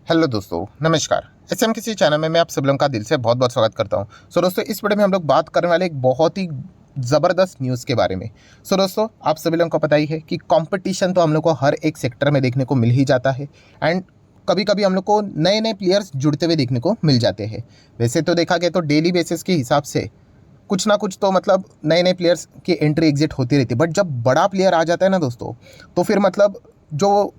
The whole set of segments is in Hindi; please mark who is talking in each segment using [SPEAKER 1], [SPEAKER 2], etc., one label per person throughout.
[SPEAKER 1] हेलो दोस्तों, नमस्कार। एसएम किसी चैनल में मैं आप सब लोगों का दिल से बहुत बहुत स्वागत करता हूं। दोस्तों, इस वीडियो में हम लोग बात करने वाले एक बहुत ही ज़बरदस्त न्यूज़ के बारे में। दोस्तों, आप सभी लोगों को पता ही है कि कंपटीशन तो हम लोग को हर एक सेक्टर में देखने को मिल ही जाता है। एंड कभी कभी हम लोग को नए नए प्लेयर्स जुड़ते हुए देखने को मिल जाते हैं। वैसे तो देखा गया तो डेली बेसिस के हिसाब से कुछ ना कुछ तो मतलब नए नए प्लेयर्स की एंट्री एग्जिट होती रहती है। बट जब बड़ा प्लेयर आ जाता है ना दोस्तों, तो फिर मतलब जो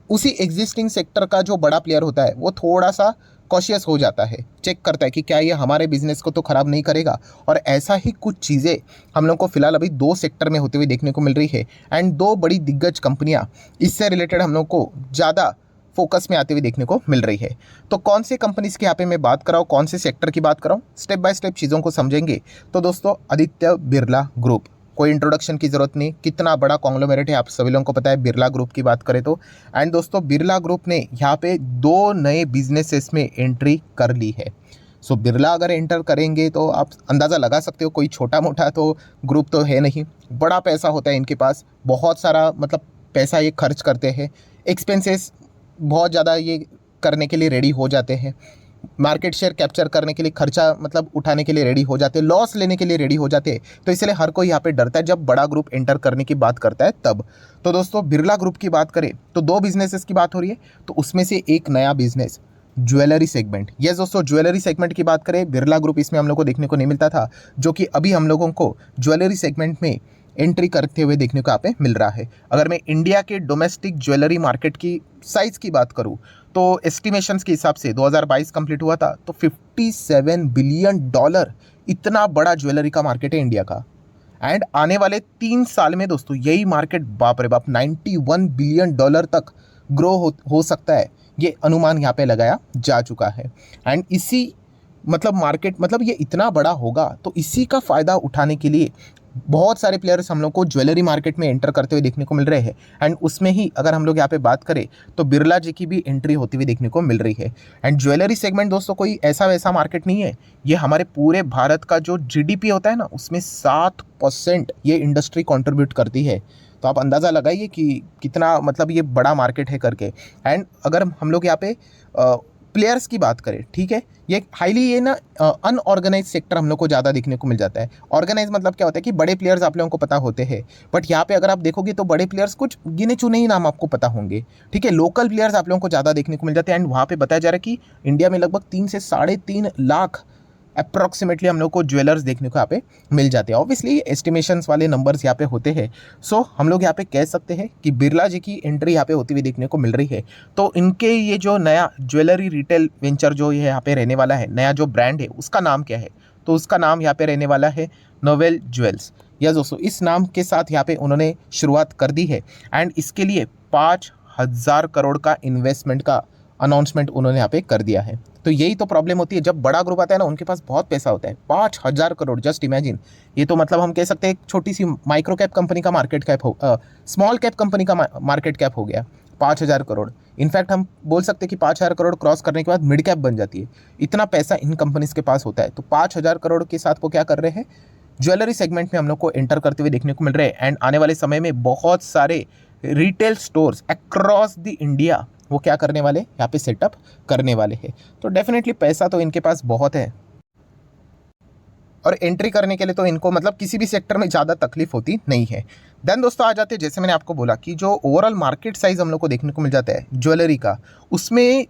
[SPEAKER 1] उसी एग्जिस्टिंग सेक्टर का जो बड़ा प्लेयर होता है वो थोड़ा सा कॉशियस हो जाता है, चेक करता है कि क्या ये हमारे बिजनेस को तो ख़राब नहीं करेगा। और ऐसा ही कुछ चीज़ें हम लोग को फिलहाल अभी दो सेक्टर में होते हुए देखने को मिल रही है। एंड दो बड़ी दिग्गज कंपनियां इससे रिलेटेड हम लोग को ज़्यादा फोकस में आते हुए देखने को मिल रही है। तो कौन सी कंपनीज की यहाँ पे मैं बात कर रहा हूँ, कौन से सेक्टर की बात कर रहा हूँ, स्टेप बाय स्टेप चीज़ों को समझेंगे। तो दोस्तों, आदित्य बिरला ग्रुप, कोई इंट्रोडक्शन की ज़रूरत नहीं, कितना बड़ा कॉन्ग्लोमेरेट है आप सभी लोगों को पता है बिरला ग्रुप की बात करें तो। एंड दोस्तों, बिरला ग्रुप ने यहाँ पे दो नए बिजनेसेस में एंट्री कर ली है। सो बिरला अगर एंटर करेंगे तो आप अंदाज़ा लगा सकते हो कोई छोटा मोटा तो ग्रुप तो है नहीं, बड़ा पैसा होता है इनके पास, बहुत सारा मतलब पैसा ये खर्च करते हैं, एक्सपेंसेस बहुत ज़्यादा ये करने के लिए रेडी हो जाते हैं, मार्केट शेयर कैप्चर करने के लिए खर्चा मतलब उठाने के लिए रेडी हो जाते हैं, लॉस लेने के लिए रेडी हो जाते हैं। तो इसलिए हर कोई यहाँ पे डरता है जब बड़ा ग्रुप एंटर करने की बात करता है तब। तो दोस्तों, बिरला ग्रुप की बात करें तो दो बिजनेसेस की बात हो रही है। तो उसमें से एक नया बिजनेस ज्वेलरी सेगमेंट। यस दोस्तों, ज्वेलरी सेगमेंट की बात करें, बिरला ग्रुप इसमें हम लोग को देखने को नहीं मिलता था, जो कि अभी हम लोगों को ज्वेलरी सेगमेंट में एंट्री करते हुए देखने को यहाँ पे मिल रहा है। अगर मैं इंडिया के डोमेस्टिक ज्वेलरी मार्केट की साइज़ की बात करूँ तो एस्टिमेशंस के हिसाब से 2022 कंप्लीट हुआ था तो $57 बिलियन इतना बड़ा ज्वेलरी का मार्केट है इंडिया का। एंड आने वाले 3 साल में दोस्तों यही मार्केट बाप रे बाप $91 बिलियन तक ग्रो हो सकता है, ये अनुमान यहाँ पे लगाया जा चुका है। एंड इसी मतलब मार्केट मतलब ये इतना बड़ा होगा तो इसी का फ़ायदा उठाने के लिए बहुत सारे प्लेयर्स हम लोग को ज्वेलरी मार्केट में एंटर करते हुए देखने को मिल रहे हैं। एंड उसमें ही अगर हम लोग यहाँ पे बात करें तो बिरला जी की भी एंट्री होती हुई देखने को मिल रही है। एंड ज्वेलरी सेगमेंट दोस्तों कोई ऐसा वैसा मार्केट नहीं है, ये हमारे पूरे भारत का जो जीडीपी होता है ना उसमें 7% ये इंडस्ट्री कॉन्ट्रीब्यूट करती है। तो आप अंदाज़ा लगाइए कि कितना मतलब ये बड़ा मार्केट है करके। एंड अगर हम लोग यहाँ पे प्लेयर्स की बात करें, ठीक है, ये हाईली ये ना अनऑर्गेनाइज सेक्टर हम लोग को ज़्यादा देखने को मिल जाता है। ऑर्गेनाइज मतलब क्या होता है कि बड़े प्लेयर्स आप लोगों को पता होते हैं, बट यहाँ पे अगर आप देखोगे तो बड़े प्लेयर्स कुछ गिने चुने ही नाम आपको पता होंगे। ठीक है, लोकल प्लेयर्स आप लोगों को ज़्यादा देखने को मिल जाते हैं। एंड वहाँ पे बताया जा रहा है कि इंडिया में लगभग 3 से 3.5 लाख अप्रॉक्सीमेटली हम लोग को ज्वेलर्स देखने को यहाँ पे मिल जाते हैं। ऑब्वियसली एस्टिमेशंस वाले नंबर्स यहाँ पे होते हैं। सो हम लोग यहाँ पे कह सकते हैं कि बिरला जी की एंट्री यहाँ पे होती हुई देखने को मिल रही है। तो इनके ये जो नया ज्वेलरी रिटेल वेंचर जो ये यहाँ पे रहने वाला है, नया जो ब्रांड है उसका नाम क्या है, तो उसका नाम यहाँ पे रहने वाला है नोवेल ज्वेल्स। यस दोस्तों, इस नाम के साथ यहाँ पे उन्होंने शुरुआत कर दी है। एंड इसके लिए 5,000 करोड़ का इन्वेस्टमेंट का अनाउंसमेंट उन्होंने यहाँ पे कर दिया है। तो यही तो प्रॉब्लम होती है, जब बड़ा ग्रुप आता है ना उनके पास बहुत पैसा होता है। 5,000 करोड़, जस्ट इमेजिन। ये तो मतलब हम कह सकते हैं एक छोटी सी माइक्रो कैप कंपनी का मार्केट कैप हो, स्मॉल कैप कंपनी का मार्केट कैप हो गया 5,000 करोड़। इनफैक्ट हम बोल सकते हैं कि 5,000 करोड़ क्रॉस करने के बाद मिड कैप बन जाती है। इतना पैसा इन कंपनीज के पास होता है। तो 5,000 करोड़ के साथ वो क्या कर रहे हैं, ज्वेलरी सेगमेंट में हम लोग को एंटर करते हुए देखने को मिल रहे हैं। एंड आने वाले समय में बहुत सारे retail stores across the India वो क्या करने वाले, यहाँ पे सेटअप करने वाले हैं। तो डेफिनेटली पैसा तो इनके पास बहुत है और एंट्री करने के लिए तो इनको मतलब किसी भी सेक्टर में ज़्यादा तकलीफ होती नहीं है। देन दोस्तों आ जाते हैं, जैसे मैंने आपको बोला कि जो ओवरऑल मार्केट साइज हम लोग को देखने को मिल जाता है ज्वेलरी का, उसमें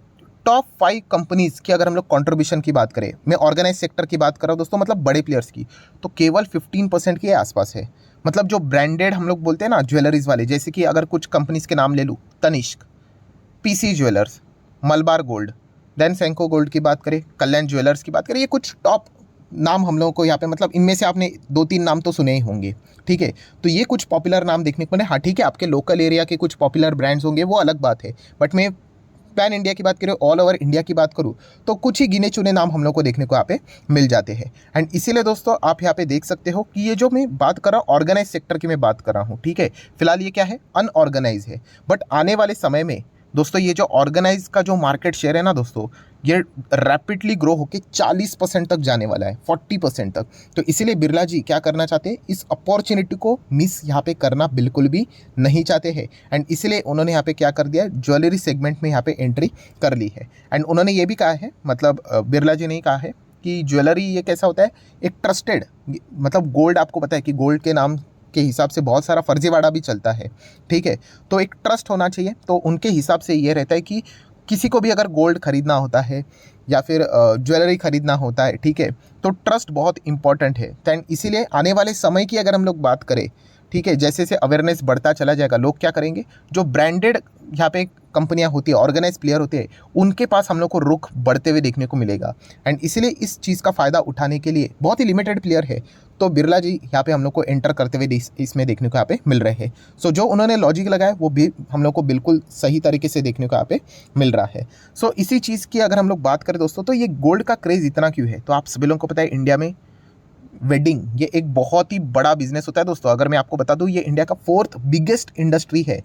[SPEAKER 1] टॉप 5 कंपनीज की अगर हम लोग कॉन्ट्रीब्यूशन की बात करें, मैं ऑर्गेनाइज सेक्टर की बात कर रहा हूँ दोस्तों, मतलब बड़े प्लेयर्स की, तो केवल 15% के आसपास है। मतलब जो ब्रांडेड हम लोग बोलते हैं ना ज्वेलरीज वाले, जैसे कि अगर कुछ कंपनीज के नाम ले लूँ, Tanishq, PC jewellers, Malabar gold, then Senco gold की बात करें, कल्याण ज्वेलर्स की बात करें, ये कुछ टॉप नाम हम लोगों को यहाँ पे मतलब इनमें से आपने 2-3 नाम तो सुने ही होंगे। ठीक है, तो ये कुछ पॉपुलर नाम देखने को मिले। हाँ ठीक है, आपके लोकल एरिया के कुछ पॉपुलर ब्रांड्स होंगे वो अलग बात है, बट मैं पैन इंडिया की बात करें, ऑल ओवर इंडिया की बात करूँ तो कुछ ही गिने चुने नाम हम लोग को देखने को यहाँ पे मिल जाते हैं। एंड इसीलिए दोस्तों आप यहाँ पे देख सकते हो कि ये जो मैं बात कर रहा हूँ ऑर्गेनाइज सेक्टर की मैं बात कर रहा हूँ, ठीक है, फिलहाल ये क्या है, अनऑर्गेनाइज है, बट आने वाले समय में दोस्तों ये जो ऑर्गेनाइज का जो मार्केट शेयर है ना दोस्तों, ये रैपिडली ग्रो होकर 40% तक जाने वाला है, 40% तक। तो इसीलिए बिरला जी क्या करना चाहते हैं, इस अपॉर्चुनिटी को मिस यहाँ पे करना बिल्कुल भी नहीं चाहते हैं। एंड इसीलिए उन्होंने यहाँ पे क्या कर दिया, ज्वेलरी सेगमेंट में यहाँ पे एंट्री कर ली है। एंड उन्होंने ये भी कहा है, मतलब बिरला जी ने ही कहा है कि ज्वेलरी ये कैसा होता है, एक ट्रस्टेड, मतलब गोल्ड, आपको पता है कि गोल्ड के नाम के हिसाब से बहुत सारा फर्जीवाड़ा भी चलता है, ठीक है। तो एक ट्रस्ट होना चाहिए। तो उनके हिसाब से ये रहता है कि किसी को भी अगर गोल्ड खरीदना होता है या फिर ज्वेलरी खरीदना होता है, ठीक है, तो ट्रस्ट बहुत इंपॉर्टेंट है। दैन इसीलिए आने वाले समय की अगर हम लोग बात करें, ठीक है, जैसे जैसे अवेयरनेस बढ़ता चला जाएगा, लोग क्या करेंगे, जो ब्रांडेड यहाँ पे कंपनियां होती है, ऑर्गेनाइज प्लेयर होते हैं, उनके पास हम लोग को रुख बढ़ते हुए देखने को मिलेगा। एंड इसीलिए इस चीज़ का फ़ायदा उठाने के लिए बहुत ही लिमिटेड प्लेयर है, तो बिरला जी यहाँ पे हम लोग को एंटर करते हुए इसमें देखने को यहाँ पे मिल रहे हैं। सो जो उन्होंने लॉजिक लगाया वो भी हम लोग को बिल्कुल सही तरीके से देखने को यहाँ पे मिल रहा है। सो इसी चीज़ की अगर हम लोग बात करें दोस्तों, तो ये गोल्ड का क्रेज़ इतना क्यों है, तो आप सभी लोगों को पता है इंडिया में वेडिंग ये एक बहुत ही बड़ा बिजनेस होता है दोस्तों। अगर मैं आपको बता दूं, ये इंडिया का 4th बिगेस्ट इंडस्ट्री है,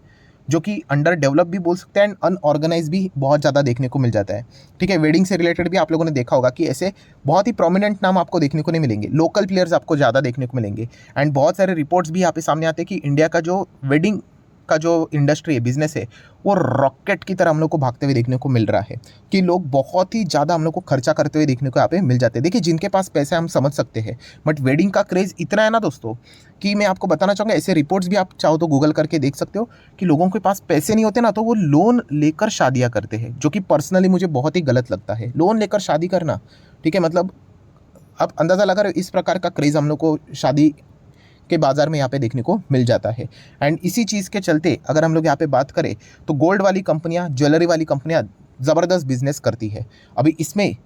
[SPEAKER 1] जो कि अंडर डेवलप भी बोल सकते हैं एंड अनऑर्गेनाइज भी बहुत ज़्यादा देखने को मिल जाता है, ठीक है। वेडिंग से रिलेटेड भी आप लोगों ने देखा होगा कि ऐसे बहुत ही प्रोमिनेंट नाम आपको देखने को नहीं मिलेंगे, लोकल प्लेयर्स आपको ज़्यादा देखने को मिलेंगे। एंड बहुत सारे रिपोर्ट्स भी यहाँ पे सामने आते हैं कि इंडिया का जो वेडिंग का जो इंडस्ट्री है, बिजनेस है, वो रॉकेट की तरह हम लोग को भागते हुए देखने को मिल रहा है, कि लोग बहुत ही ज़्यादा हम लोग को खर्चा करते हुए देखने को यहाँ पे मिल जाते हैं। देखिए जिनके पास पैसे हम समझ सकते हैं, बट वेडिंग का क्रेज़ इतना है ना दोस्तों, कि मैं आपको बताना चाहूँगा, ऐसे रिपोर्ट्स भी आप चाहो तो गूगल करके देख सकते हो, कि लोगों के पास पैसे नहीं होते ना, तो वो लोन लेकर शादियाँ करते हैं, जो कि पर्सनली मुझे बहुत ही गलत लगता है, लोन लेकर शादी करना, ठीक है। मतलब आप अंदाज़ा लगा रहे हो, इस प्रकार का क्रेज़ हम लोग को शादी के बाज़ार में यहाँ पे देखने को मिल जाता है। एंड इसी चीज़ के चलते अगर हम लोग यहाँ पे बात करें, तो गोल्ड वाली कंपनियाँ, ज्वेलरी वाली कंपनियाँ ज़बरदस्त बिजनेस करती है। अभी इसमें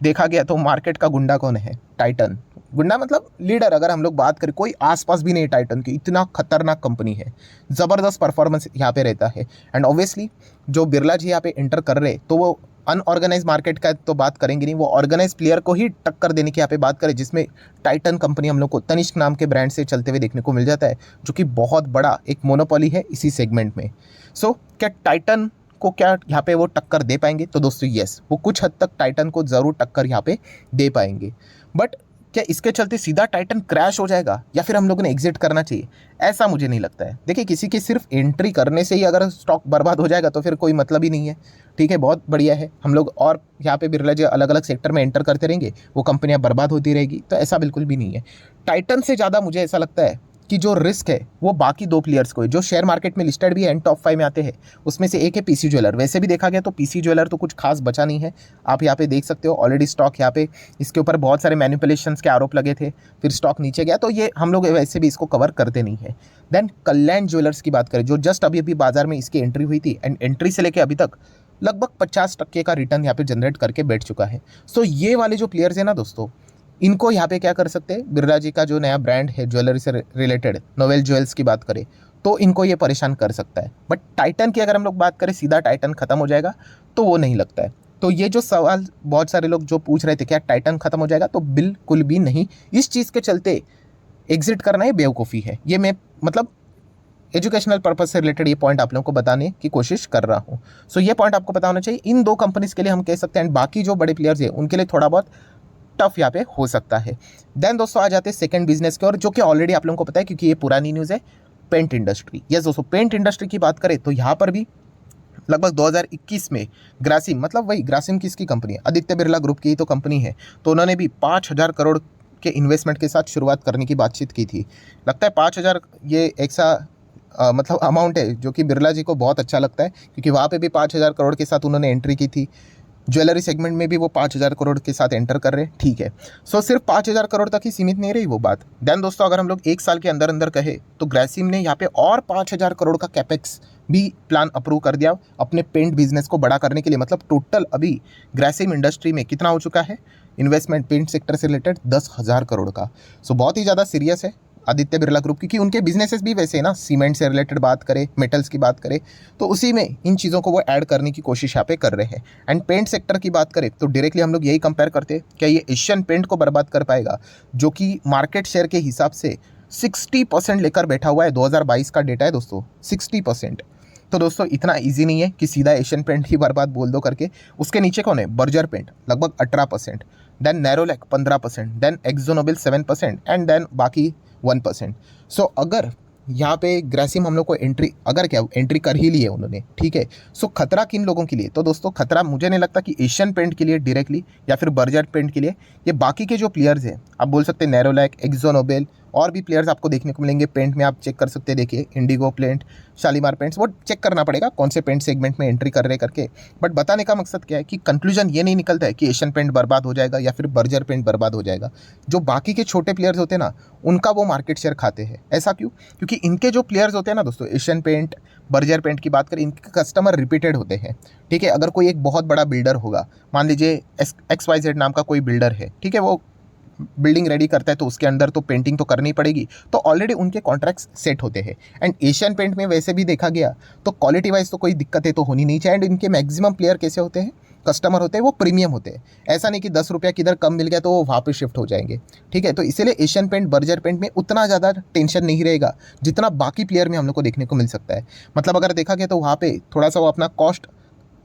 [SPEAKER 1] देखा गया तो मार्केट का गुंडा कौन है, टाइटन। गुंडा मतलब लीडर, अगर हम लोग बात करें, कोई आसपास भी नहीं टाइटन की, इतना खतरनाक कंपनी है, ज़बरदस्त परफॉर्मेंस यहाँ पे रहता है। एंड ऑब्वियसली जो बिरला जी यहाँ पे एंटर कर रहे, तो वो अनऑर्गेनाइज मार्केट का तो बात करेंगे नहीं, वो ऑर्गेनाइज प्लेयर को ही टक्कर देने की यहाँ पे बात करें, जिसमें टाइटन कंपनी हम लोग को तनिष्क नाम के ब्रांड से चलते हुए देखने को मिल जाता है, जो कि बहुत बड़ा एक मोनोपोली है इसी सेगमेंट में। सो क्या टाइटन को क्या यहाँ पे वो टक्कर दे पाएंगे, तो दोस्तों यस, वो कुछ हद तक टाइटन को ज़रूर टक्कर यहाँ पे दे पाएंगे। बट क्या इसके चलते सीधा टाइटन क्रैश हो जाएगा, या फिर हम लोगों ने एग्जिट करना चाहिए, ऐसा मुझे नहीं लगता है। देखिए किसी की सिर्फ एंट्री करने से ही अगर स्टॉक बर्बाद हो जाएगा, तो फिर कोई मतलब ही नहीं है, ठीक है। बहुत बढ़िया है, हम लोग और यहाँ पे बिरला जी अलग अलग सेक्टर में एंटर करते रहेंगे, वो कंपनियाँ बर्बाद होती रहेगी, तो ऐसा बिल्कुल भी नहीं है। टाइटन से ज़्यादा मुझे ऐसा लगता है कि जो रिस्क है वो बाकी 2 प्लेयर्स को है, जो शेयर मार्केट में लिस्टेड भी है एंड टॉप 5 में आते हैं। उसमें से एक है पीसी ज्वेलर। वैसे भी देखा गया तो पीसी ज्वेलर तो कुछ खास बचा नहीं है, आप यहाँ पे देख सकते हो, ऑलरेडी स्टॉक यहाँ पे इसके ऊपर बहुत सारे मैनिपुलेशंस के आरोप लगे थे, फिर स्टॉक नीचे गया, तो ये हम लोग वैसे भी इसको कवर करते नहीं है। देन कल्याण ज्वेलर्स की बात करें, जो जस्ट अभी अभी बाजार में इसकी एंट्री हुई थी, एंड एंट्री से लेकर अभी तक लगभग 50% का रिटर्न यहाँ पे जनरेट करके बैठ चुका है। सो ये वाले जो प्लेयर्स हैं ना दोस्तों, इनको यहाँ पे क्या कर सकते हैं, बिरला जी का जो नया ब्रांड है ज्वेलरी से रिलेटेड, नोवेल ज्वेल्स की बात करें, तो इनको ये परेशान कर सकता है। बट टाइटन की अगर हम लोग बात करें, सीधा टाइटन खत्म हो जाएगा, तो वो नहीं लगता है। तो ये जो सवाल बहुत सारे लोग जो पूछ रहे थे, क्या टाइटन खत्म हो जाएगा, तो बिल्कुल भी नहीं। इस चीज़ के चलते एग्जिट करना ये बेवकूफ़ी है। ये मैं मतलब एजुकेशनल पर्पज से रिलेटेड ये पॉइंट आप लोगों को बताने की कोशिश कर रहा हूँ। सो ये पॉइंट आपको पता होना चाहिए। इन 2 कंपनीज के लिए हम कह सकते हैं, एंड बाकी जो बड़े प्लेयर्स हैं उनके लिए थोड़ा बहुत टफ यहाँ पे हो सकता है। देन दोस्तों आ जाते हैं सेकंड बिजनेस के, और जो कि ऑलरेडी आप लोगों को पता है क्योंकि ये पुरानी न्यूज़ है, पेंट इंडस्ट्री। यस दोस्तों, पेंट इंडस्ट्री की बात करें तो यहाँ पर भी लगभग 2021 में ग्रासिम, मतलब वही ग्रासिम किसकी कंपनी है, आदित्य बिरला ग्रुप की ही तो कंपनी है, तो उन्होंने भी 5,000 करोड़ के इन्वेस्टमेंट के साथ शुरुआत करने की बातचीत की थी। लगता है 5,000 ये ऐसा मतलब अमाउंट है जो कि बिरला जी को बहुत अच्छा लगता है, क्योंकि वहाँ पे भी 5,000 करोड़ के साथ उन्होंने एंट्री की थी। ज्वेलरी सेगमेंट में भी वो 5,000 करोड़ के साथ एंटर कर रहे हैं, ठीक है। सो सिर्फ 5,000 करोड़ तक ही सीमित नहीं रही वो बात। देन दोस्तों अगर हम लोग 1 साल के अंदर अंदर कहे, तो ग्रासिम ने यहाँ पे और 5,000 करोड़ का कैपेक्स भी प्लान अप्रूव कर दिया अपने पेंट बिजनेस को बड़ा करने के लिए। मतलब टोटल अभी ग्रासिम इंडस्ट्री में कितना हो चुका है इन्वेस्टमेंट पेंट सेक्टर से रिलेटेड, 10,000 करोड़ का। सो बहुत ही ज़्यादा सीरियस है आदित्य बिरला ग्रुप, क्योंकि उनके बिजनेसेस भी वैसे हैं ना, सीमेंट से रिलेटेड बात करें, मेटल्स की बात करें, तो उसी में इन चीज़ों को वो ऐड करने की कोशिश यहाँ पे कर रहे हैं। एंड पेंट सेक्टर की बात करें तो डायरेक्टली हम लोग यही कंपेयर करते हैं, क्या ये एशियन पेंट को बर्बाद कर पाएगा, जो कि मार्केट शेयर के हिसाब से 60% लेकर बैठा हुआ है। 2022 का डेटा है दोस्तों, 60%। तो दोस्तों इतना ईजी नहीं है कि सीधा एशियन पेंट ही बर्बाद बोल दो करके। उसके नीचे कौन है? बर्जर पेंट लगभग 18%, then Nerolac 15%, then AkzoNobel 7% and then बाकी 1%। सो अगर यहाँ पे ग्रासिम हम लोग को एंट्री कर ही ली है उन्होंने, ठीक है। सो खतरा किन लोगों के लिए? तो दोस्तों खतरा मुझे नहीं लगता कि एशियन पेंट के लिए डायरेक्टली या फिर बर्जर पेंट के लिए। ये बाकी के जो प्लेयर्स हैं, आप बोल सकते हैं नैरोलैक, एक्जोनोबेल, और भी प्लेयर्स आपको देखने को मिलेंगे पेंट में। आप चेक कर सकते हैं, देखिए इंडिगो पेंट, शालीमार पेंट्स, वो चेक करना पड़ेगा कौन से पेंट सेगमेंट में एंट्री कर रहे करके। बट बताने का मकसद क्या है कि कंक्लूजन ये नहीं निकलता है कि एशियन पेंट बर्बाद हो जाएगा या फिर बर्जर पेंट बर्बाद हो जाएगा। जो बाकी के छोटे प्लेयर्स होते हैं ना, उनका वो मार्केट शेयर खाते हैं। ऐसा क्यों? क्योंकि इनके जो प्लेयर्स होते हैं ना दोस्तों, एशियन पेंट, बर्जर पेंट की बात करें, इनके कस्टमर रिपीटेड होते हैं, ठीक है। अगर कोई एक बहुत बड़ा बिल्डर होगा, मान लीजिए XYZ नाम का कोई बिल्डर है, ठीक है, वो बिल्डिंग रेडी करता है तो उसके अंदर तो पेंटिंग तो करनी पड़ेगी, तो ऑलरेडी उनके कॉन्ट्रैक्ट्स सेट होते हैं। एंड एशियन पेंट में वैसे भी देखा गया तो क्वालिटी वाइज तो कोई दिक्कतें तो होनी नहीं चाहिए। एंड इनके मैक्सिमम प्लेयर कैसे होते हैं, कस्टमर होते हैं, वो प्रीमियम होते हैं। ऐसा नहीं कि 10 रुपया किधर कम मिल गया तो वो वहाँ पे शिफ्ट हो जाएंगे, ठीक है। तो इसीलिए एशियन पेंट, बर्जर पेंट में उतना ज़्यादा टेंशन नहीं रहेगा जितना बाकी प्लेयर में हम लोग को देखने को मिल सकता है। मतलब अगर देखा गया तो वहाँ पे थोड़ा सा वो अपना कॉस्ट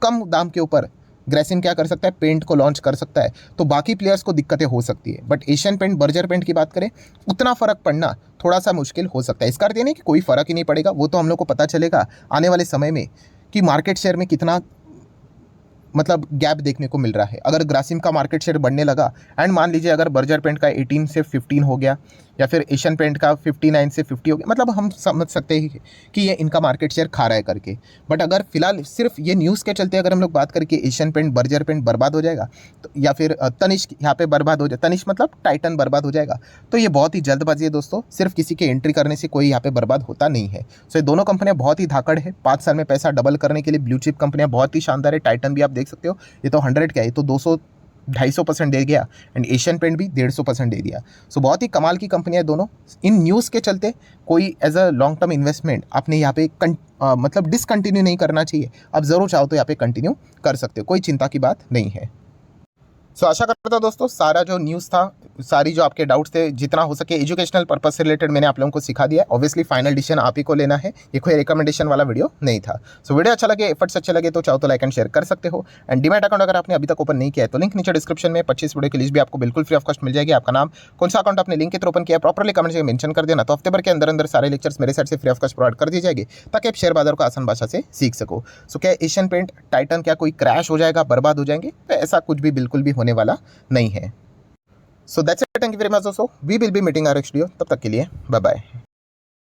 [SPEAKER 1] कम दाम के ऊपर ग्रेसिम क्या कर सकता है, पेंट को लॉन्च कर सकता है, तो बाकी प्लेयर्स को दिक्कतें हो सकती है। But Asian paint, Berger paint की बात करें, उतना फ़र्क पड़ना थोड़ा सा मुश्किल हो सकता है। इसका अर्थ ये नहीं कि कोई फ़र्क ही नहीं पड़ेगा, वो तो हम लोग को पता चलेगा आने वाले समय में कि मार्केट शेयर में कितना मतलब गैप देखने को मिल रहा है। अगर ग्रासिम का मार्केट शेयर बढ़ने लगा एंड मान लीजिए अगर बर्जर पेंट का 18 से 15 हो गया या फिर एशियन पेंट का 59 से 50 हो गया, मतलब हम समझ सकते हैं कि ये इनका मार्केट शेयर खा रहा है करके। बट अगर फिलहाल सिर्फ ये न्यूज़ के चलते अगर हम लोग बात करें कि एशियन पेंट, बर्जर पेंट बर्बाद हो जाएगा, तो या फिर तनिष्क यहाँ पे बर्बाद हो जाए, तनिष्क मतलब टाइटन बर्बाद हो जाएगा, तो ये बहुत ही जल्दबाजी है दोस्तों। सिर्फ किसी के एंट्री करने से कोई यहाँ पे बर्बाद होता नहीं है। सो ये दोनों कंपनियाँ बहुत ही धाकड़ है, 5 साल में पैसा डबल करने के लिए ब्लू चिप कंपनियाँ बहुत ही शानदार है। टाइटन भी आप देख सकते हो, ये तो 100 क्या है, तो 200-250% दे गया। एंड एशियन पेंट भी 150% दे दिया। सो बहुत ही कमाल की कंपनियां दोनों। इन न्यूज़ के चलते कोई as a long term investment आपने यहाँ पे मतलब डिसकंटिन्यू नहीं करना चाहिए। आप ज़रूर चाहो तो यहाँ पे कंटिन्यू कर सकते हो, कोई चिंता की बात नहीं है। सो आशा करता हूँ दोस्तों सारा जो न्यूज़ था, सारी जो आपके डाउट्स थे, जितना हो सके एजुकेशनल पर्पस से रिलेटेड मैंने आप लोगों को सिखा दिया। ऑब्वियसली फाइनल डिसीजन आप ही को लेना है, ये कोई रिकमेंडेशन वाला वीडियो नहीं था। सो वीडियो अच्छा लगे, एफर्ट्स अच्छे लगे तो चाहो तो लाइक एंड शेयर कर सकते हो। एंड डीमैट अकाउंट अगर आपने अभी तक ओपन नहीं किया है तो लिंक नीचे डिस्क्रिप्शन में 25 वीडियो की लिस्ट भी आपको बिल्कुल फ्री ऑफ कॉस्ट मिल जाएगी। आपका नाम, कौन सा अकाउंट आपने लिंक के थ्रू ओपन किया, प्रॉपरली कमेंट से मेंशन कर देना, तो हफ्ते भर के अंदर अंदर सारे लेक्चर्स मेरे साइड से फ्री ऑफ कॉस्ट प्रोवाइड कर दी जाएगी, ताकि आप शेयर बाजार को आसान भाषा से सीख सको। सो क्या एशियन पेंट, टाइटन क्या कोई क्रैश हो जाएगा, बर्बाद हो जाएंगे? तो ऐसा कुछ भी बिल्कुल भी होने वाला नहीं है। So that's it, thank you very much दोस्तों, we will be meeting our next video. तब तक के लिए बाय बाय।